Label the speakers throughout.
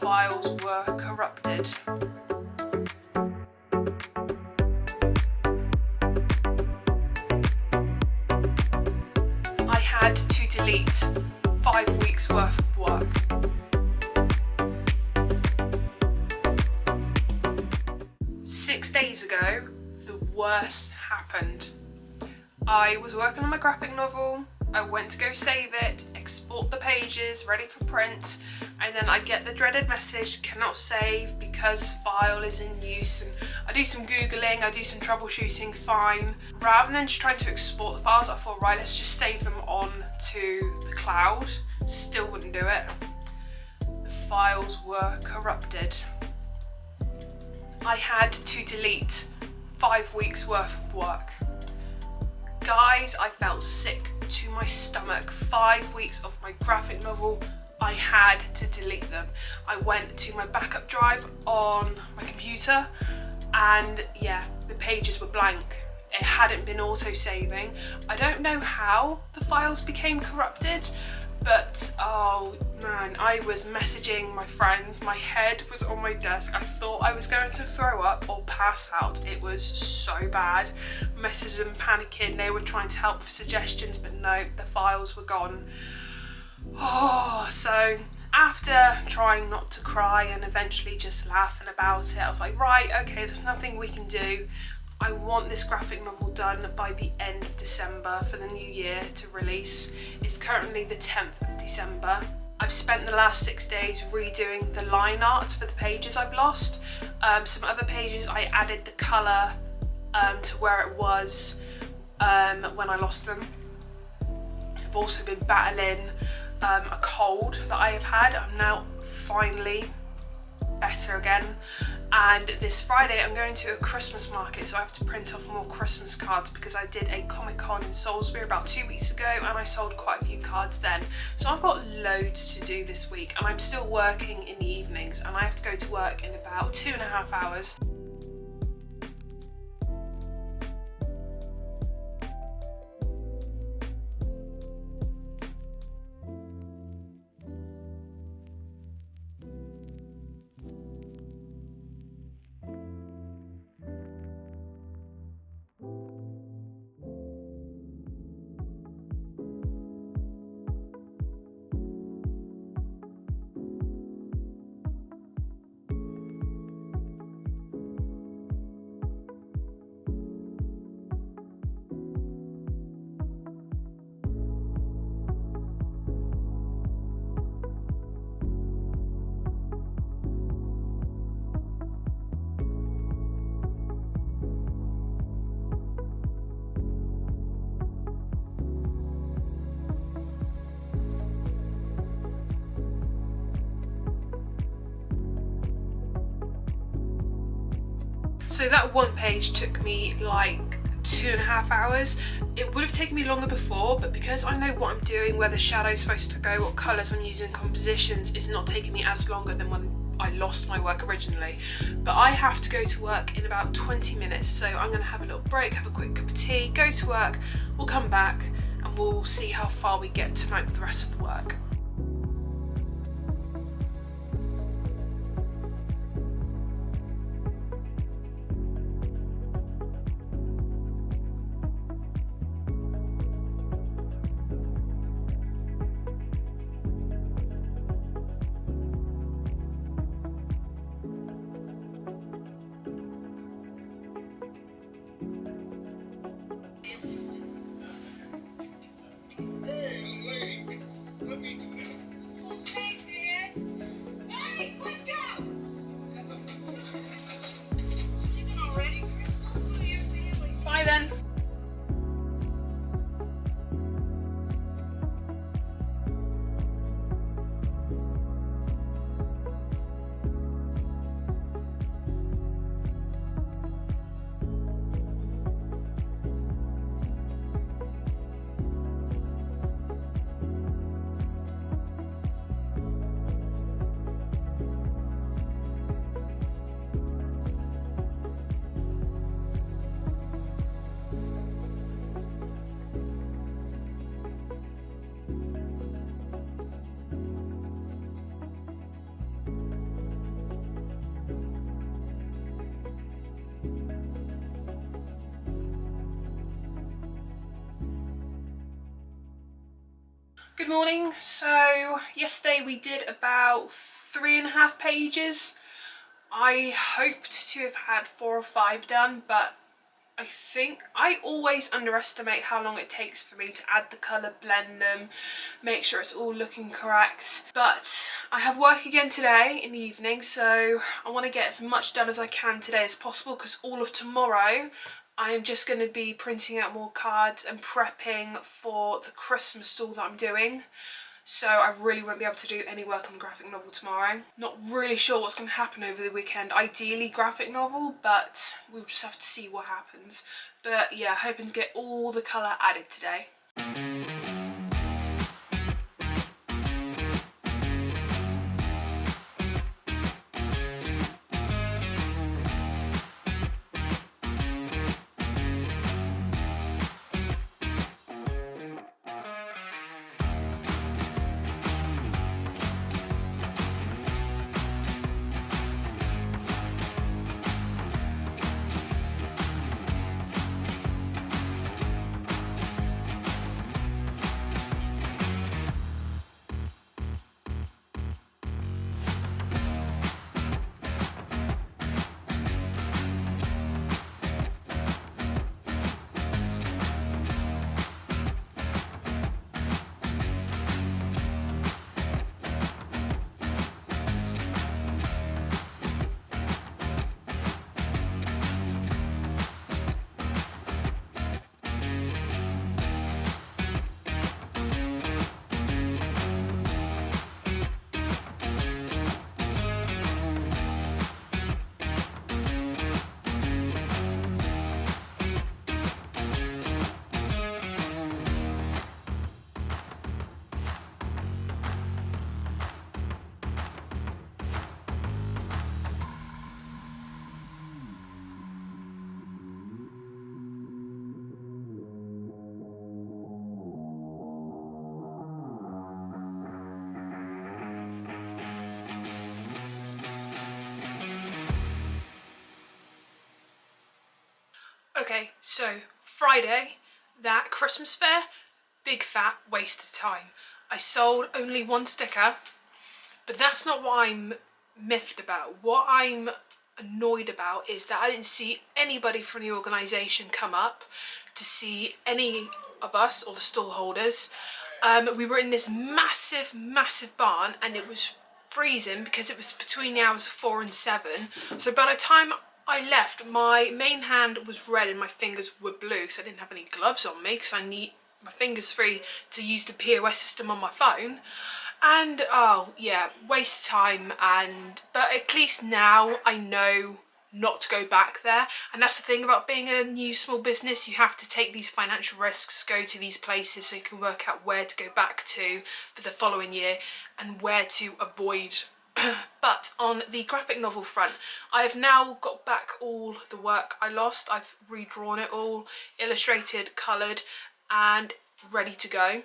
Speaker 1: files were corrupted. I had to delete 5 weeks worth of work. Six days ago, the worst happened. I was working on my graphic novel, I went to go save it, export the pages, ready for print, and then I get the dreaded message, cannot save because file is in use. And I do some Googling, I do some troubleshooting, fine. Rather than just trying to export the files, I thought, right, let's just save them on to the cloud. Still wouldn't do it. The files were corrupted. I had to delete 5 weeks worth of work. Guys, I felt sick to my stomach. 5 weeks of my graphic novel, I had to delete them. I went to my backup drive on my computer and yeah, the pages were blank. It hadn't been auto-saving. I don't know how the files became corrupted, but oh man, I was messaging my friends, my head was on my desk, I thought I was going to throw up or pass out. It was so bad. Messaged them panicking, they were trying to help with suggestions, but no, the files were gone. Oh, so after trying not to cry and eventually just laughing about it, I was like, right, okay, there's nothing we can do. I want this graphic novel done by the end of December for the new year to release. It's currently the 10th of December. I've spent the last 6 days redoing the line art for the pages I've lost. Some other pages I added the colour to where it was when I lost them. I've also been battling a cold that I have had. I'm now finally better again, and this Friday I'm going to a Christmas market, so I have to print off more Christmas cards because I did a Comic-Con in Salisbury about 2 weeks ago and I sold quite a few cards then. So I've got loads to do this week and I'm still working in the evenings and I have to go to work in about 2.5 hours. So that one page took me like 2.5 hours. It would have taken me longer before, but because I know what I'm doing, where the shadow's supposed to go, what colours I'm using, compositions, it's not taking me as longer than when I lost my work originally. But I have to go to work in about 20 minutes, so I'm going to have a little break, have a quick cup of tea, go to work, we'll come back and we'll see how far we get tonight with the rest of the work.
Speaker 2: Hey, lady, let me
Speaker 1: Good morning. So yesterday we did about 3.5 pages. I hoped to have had 4 or 5 done, but I think I always underestimate how long it takes for me to add the colour, blend them, make sure it's all looking correct. But I have work again today in the evening, so I want to get as much done as I can today as possible, because all of tomorrow I am just going to be printing out more cards and prepping for the Christmas stall that I'm doing. So I really won't be able to do any work on the graphic novel tomorrow. Not really sure what's going to happen over the weekend. Ideally graphic novel, but we'll just have to see what happens. But yeah, hoping to get all the colour added today. Okay, so Friday, that Christmas fair, big fat waste of time. I sold only 1 sticker, but that's not what I'm miffed about. What I'm annoyed about is that I didn't see anybody from the organisation come up to see any of us or the stall holders. We were in this massive barn, and it was freezing because it was between the hours of 4 and 7. So by the time I left, my main hand was red and my fingers were blue because I didn't have any gloves on me because I need my fingers free to use the POS system on my phone. And oh yeah, waste of time. But at least now I know not to go back there. And that's the thing about being a new small business, you have to take these financial risks, go to these places so you can work out where to go back to for the following year and where to avoid. But on the graphic novel front, I have now got back all the work I lost. I've redrawn it all, illustrated, coloured, and ready to go.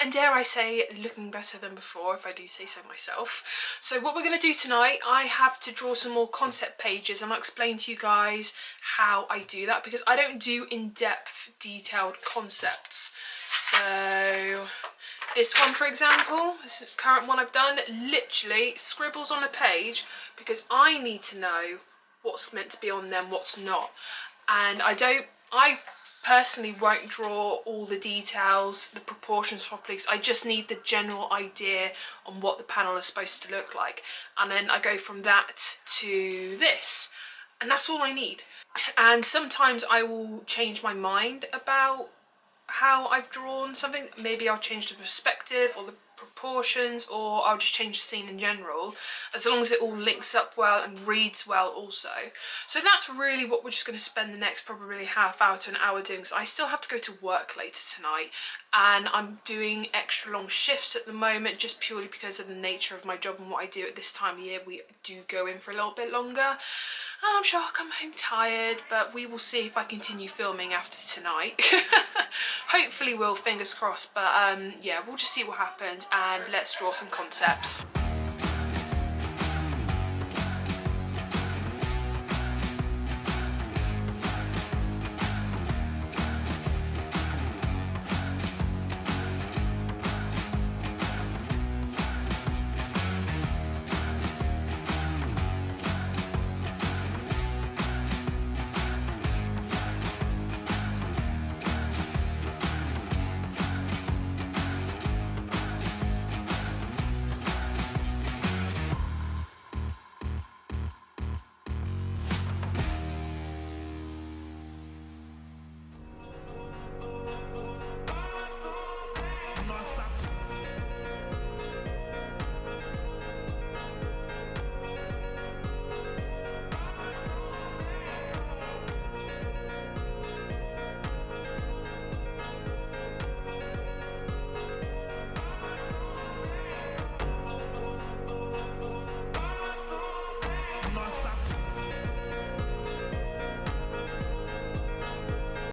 Speaker 1: And dare I say, looking better than before, if I do say so myself. So what we're going to do tonight, I have to draw some more concept pages, and I'll explain to you guys how I do that, because I don't do in-depth, detailed concepts. So this one, for example, this current one I've done, literally scribbles on a page because I need to know what's meant to be on them, what's not. And I personally won't draw all the details, the proportions properly, so I just need the general idea on what the panel is supposed to look like. And then I go from that to this, and that's all I need. And sometimes I will change my mind about how I've drawn something. Maybe I'll change the perspective or the proportions, or I'll just change the scene in general, as long as it all links up well and reads well also. So that's really what we're just going to spend the next probably half hour to an hour doing. So I still have to go to work later tonight, and I'm doing extra long shifts at the moment just purely because of the nature of my job and what I do at this time of year. We do go in for a little bit longer. I'm sure I'll come home tired, but we will see if I continue filming after tonight. Hopefully will, fingers crossed, but yeah, we'll just see what happens, and let's draw some concepts.